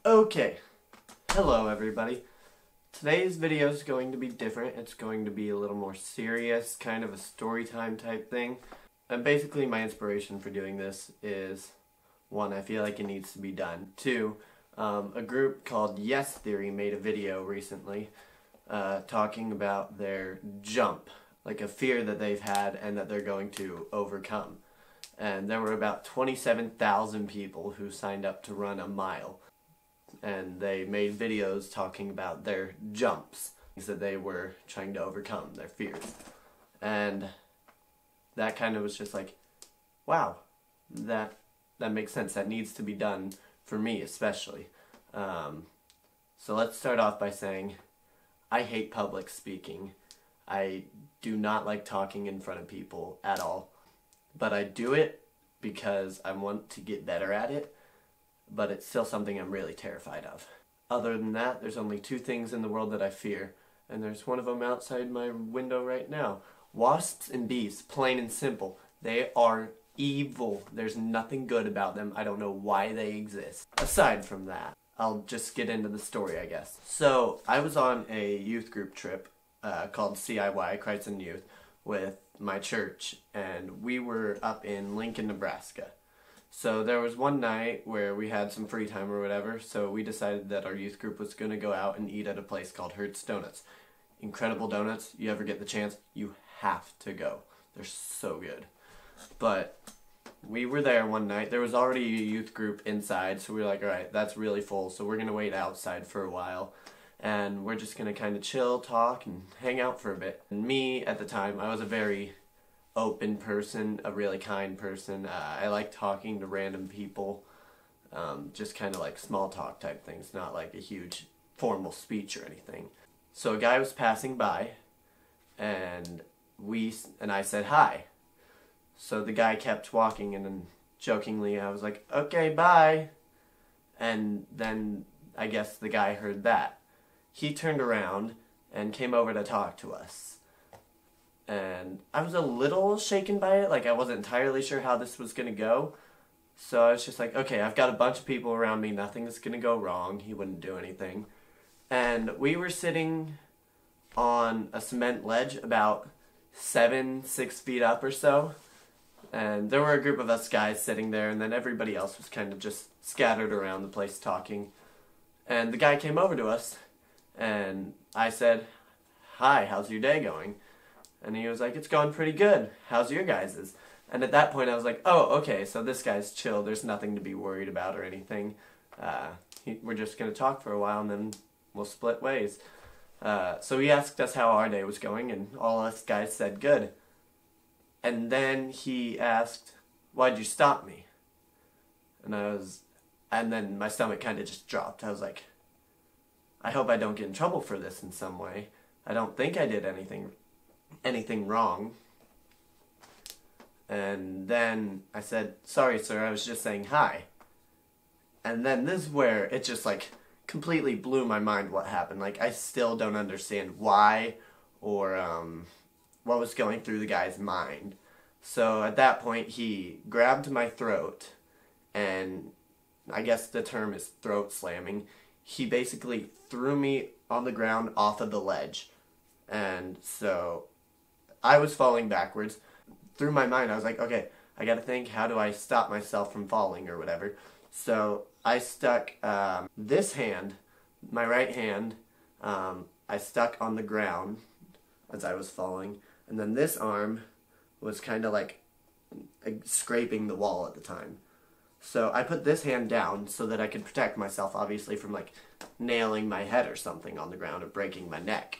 Okay, hello everybody. Today's video is going to be different. It's going to be a little more serious, kind of a story time type thing. And basically my inspiration for doing this is, one, I feel like it needs to be done. Two, a group called Yes Theory made a video recently talking about their jump, like a fear that they've had and that they're going to overcome. And there were about 27,000 people who signed up to run a mile. And they made videos talking about their jumps, things that they were trying to overcome, their fears. And that kind of was just like, wow, that makes sense. That needs to be done for me especially. So let's start off by saying I hate public speaking. I do not like talking in front of people at all. But I do it because I want to get better at it. But it's still something I'm really terrified of. Other than that, there's only two things in the world that I fear, and there's one of them outside my window right now. Wasps and bees, plain and simple. They are evil. There's nothing good about them. I don't know why they exist. Aside from that, I'll just get into the story, I guess. So, I was on a youth group trip called CIY, Christ in Youth, with my church, and we were up in Lincoln, Nebraska. So there was one night where we had some free time or whatever, so we decided that our youth group was going to go out and eat at a place called Hurt's Donuts. Incredible donuts. You ever get the chance, you have to go. They're so good. But we were there one night. There was already a youth group inside, so we were like, alright, that's really full, so we're going to wait outside for a while. And we're just going to kind of chill, talk, and hang out for a bit. And me, at the time, I was a very open person, a really kind person. I like talking to random people, just kind of like small talk type things, not like a huge formal speech or anything. So a guy was passing by, and I said hi. So the guy kept walking, and then jokingly I was like, okay, bye. And then I guess the guy heard that. He turned around and came over to talk to us. And I was a little shaken by it, like I wasn't entirely sure how this was going to go. So I was just like, okay, I've got a bunch of people around me, nothing's going to go wrong, he wouldn't do anything. And we were sitting on a cement ledge about 6 feet up or so. And there were a group of us guys sitting there, and then everybody else was kind of just scattered around the place talking. And the guy came over to us, and I said, hi, how's your day going? And he was like, it's going pretty good. How's your guys's? And at that point I was like, oh, okay, so this guy's chill. There's nothing to be worried about or anything. We're just going to talk for a while and then we'll split ways. So he asked us how our day was going, and all us guys said good. And then he asked, why'd you stop me? And then my stomach kind of just dropped. I was like, I hope I don't get in trouble for this in some way. I don't think I did anything wrong. And then I said, sorry sir, I was just saying hi. And then this is where it just like completely blew my mind what happened. Like I still don't understand why or what was going through the guy's mind. So at that point he grabbed my throat, and I guess the term is throat slamming. He basically threw me on the ground off of the ledge. And so I was falling backwards. Through my mind, I was like, okay, I gotta think, how do I stop myself from falling or whatever? So I stuck this hand, my right hand, I stuck on the ground as I was falling. And then this arm was kind of like scraping the wall at the time. So I put this hand down so that I could protect myself, obviously, from like nailing my head or something on the ground or breaking my neck.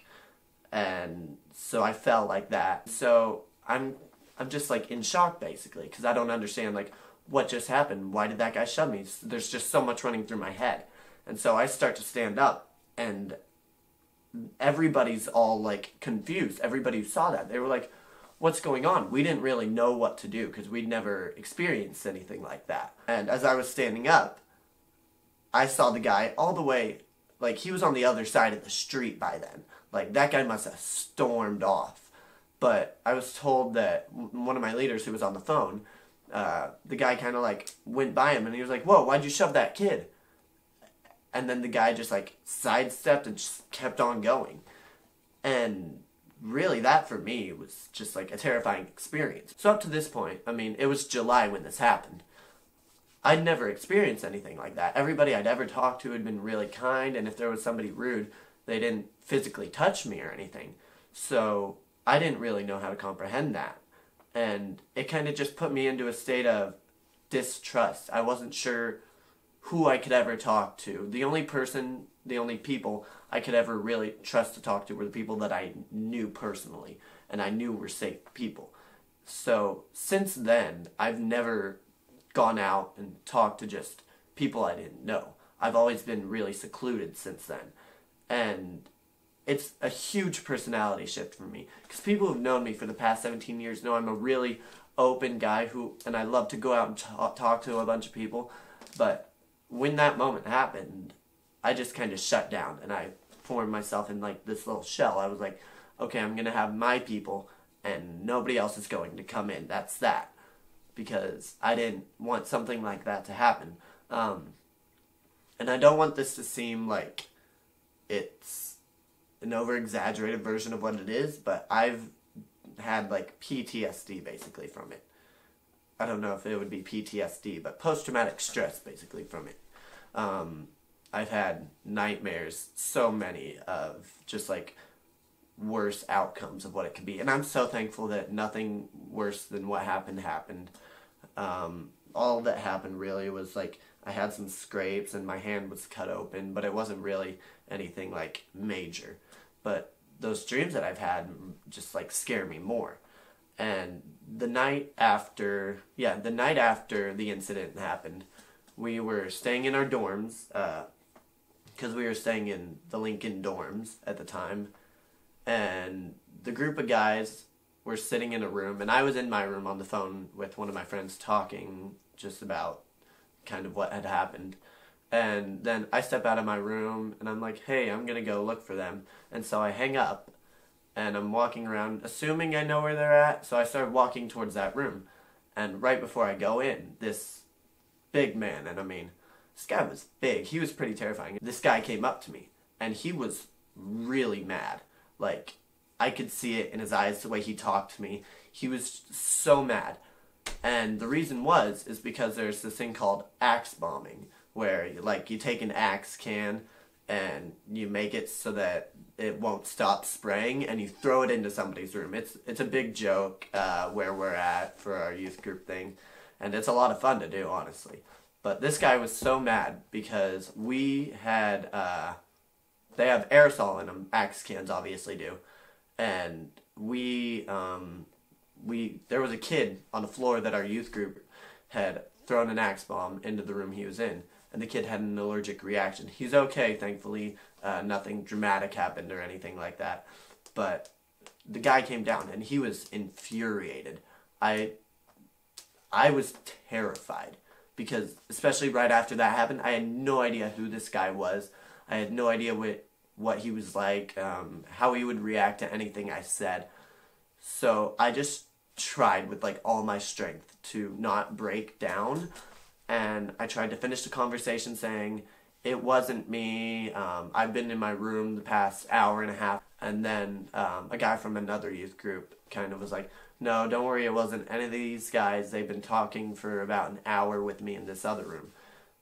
And so I fell like that. So I'm just like in shock basically, because I don't understand like what just happened. Why did that guy shove me? There's just so much running through my head. And so I start to stand up, and everybody's all like confused. Everybody who saw that, they were like, what's going on? We didn't really know what to do because we'd never experienced anything like that. And as I was standing up, I saw the guy all the way, like he was on the other side of the street by then. Like, that guy must have stormed off. But I was told that one of my leaders who was on the phone, the guy kind of, like, went by him, and he was like, whoa, why'd you shove that kid? and then the guy just like sidestepped and just kept on going. And really, that for me was just like a terrifying experience. So up to this point, I mean, it was July when this happened. I'd never experienced anything like that. Everybody I'd ever talked to had been really kind, and if there was somebody rude, they didn't physically touch me or anything. So I didn't really know how to comprehend that. And it kind of just put me into a state of distrust. I wasn't sure who I could ever talk to. The only people I could ever really trust to talk to were the people that I knew personally, and I knew were safe people. So since then, I've never gone out and talked to just people I didn't know. I've always been really secluded since then. And it's a huge personality shift for me, because people who've known me for the past 17 years know I'm a really open guy and I love to go out and talk to a bunch of people. But when that moment happened, I just kind of shut down, and I formed myself in like this little shell. I was like, okay, I'm going to have my people, and nobody else is going to come in. That's that. Because I didn't want something like that to happen. And I don't want this to seem like it's an over-exaggerated version of what it is, but I've had like PTSD basically from it. I don't know if it would be PTSD, but post-traumatic stress basically from it. I've had nightmares, so many, of just like worse outcomes of what it could be. And I'm so thankful that nothing worse than what happened. All that happened really was like I had some scrapes and my hand was cut open, but it wasn't really anything like major. But those dreams that I've had just like scare me more. And the night after the incident happened, we were staying in our dorms, because we were staying in the Lincoln dorms at the time, and the group of guys were sitting in a room, and I was in my room on the phone with one of my friends talking just about kind of what had happened. And then I step out of my room, and I'm like, hey, I'm going to go look for them. And so I hang up, and I'm walking around, assuming I know where they're at, so I started walking towards that room. And right before I go in, this big man, and I mean, this guy was big, he was pretty terrifying. This guy came up to me, and he was really mad. Like, I could see it in his eyes, the way he talked to me. He was so mad. And the reason is because there's this thing called axe bombing, where like you take an axe can and you make it so that it won't stop spraying, and you throw it into somebody's room. It's a big joke where we're at for our youth group thing, and it's a lot of fun to do, honestly. But this guy was so mad because we had they have aerosol in them. Axe cans obviously do, and there was a kid on the floor that our youth group had thrown an axe bomb into the room he was in, and the kid had an allergic reaction. He's okay, thankfully. Nothing dramatic happened or anything like that. But the guy came down, and he was infuriated. I was terrified, because especially right after that happened, I had no idea who this guy was. I had no idea what he was like, how he would react to anything I said. So I just tried with like all my strength to not break down, and I tried to finish the conversation saying, it wasn't me, I've been in my room the past hour and a half. And then a guy from another youth group kind of was like, no, don't worry, it wasn't any of these guys. They've been talking for about an hour with me in this other room.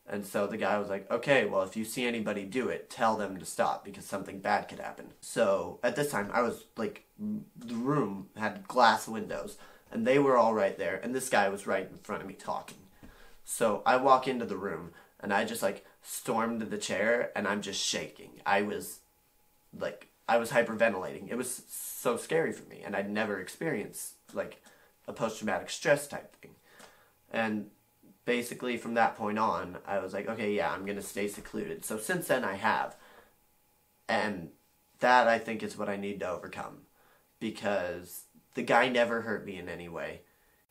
And so the guy was like, okay, well, if you see anybody do it, tell them to stop, because something bad could happen. So at this time, I was like, the room had glass windows, and they were all right there, and this guy was right in front of me talking. So I walk into the room, and I just like stormed to the chair, and I'm just shaking. I was hyperventilating. It was so scary for me, and I'd never experienced like a post-traumatic stress type thing. And basically from that point on, I was like, okay, yeah, I'm going to stay secluded. So since then I have. And that, I think, is what I need to overcome. Because the guy never hurt me in any way.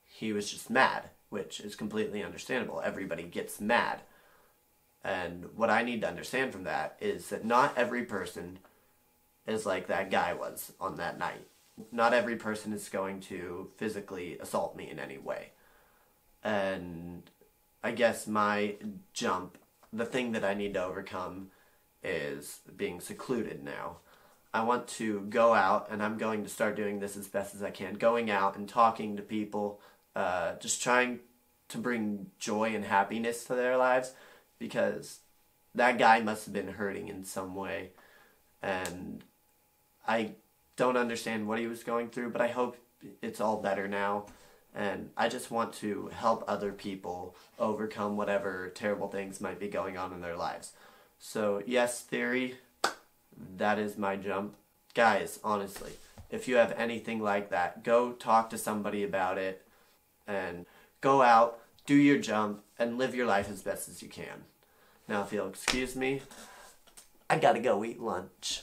He was just mad, which is completely understandable. Everybody gets mad. And what I need to understand from that is that not every person is like that guy was on that night. Not every person is going to physically assault me in any way. And I guess my jump the thing that I need to overcome is being secluded now. I want to go out, and I'm going to start doing this as best as I can, going out and talking to people, just trying to bring joy and happiness to their lives, because that guy must have been hurting in some way, and I don't understand what he was going through, but I hope it's all better now. And I just want to help other people overcome whatever terrible things might be going on in their lives. So yes, theory, that is my jump. Guys, honestly, if you have anything like that, go talk to somebody about it and go out, do your jump, and live your life as best as you can. Now if you'll excuse me, I gotta go eat lunch.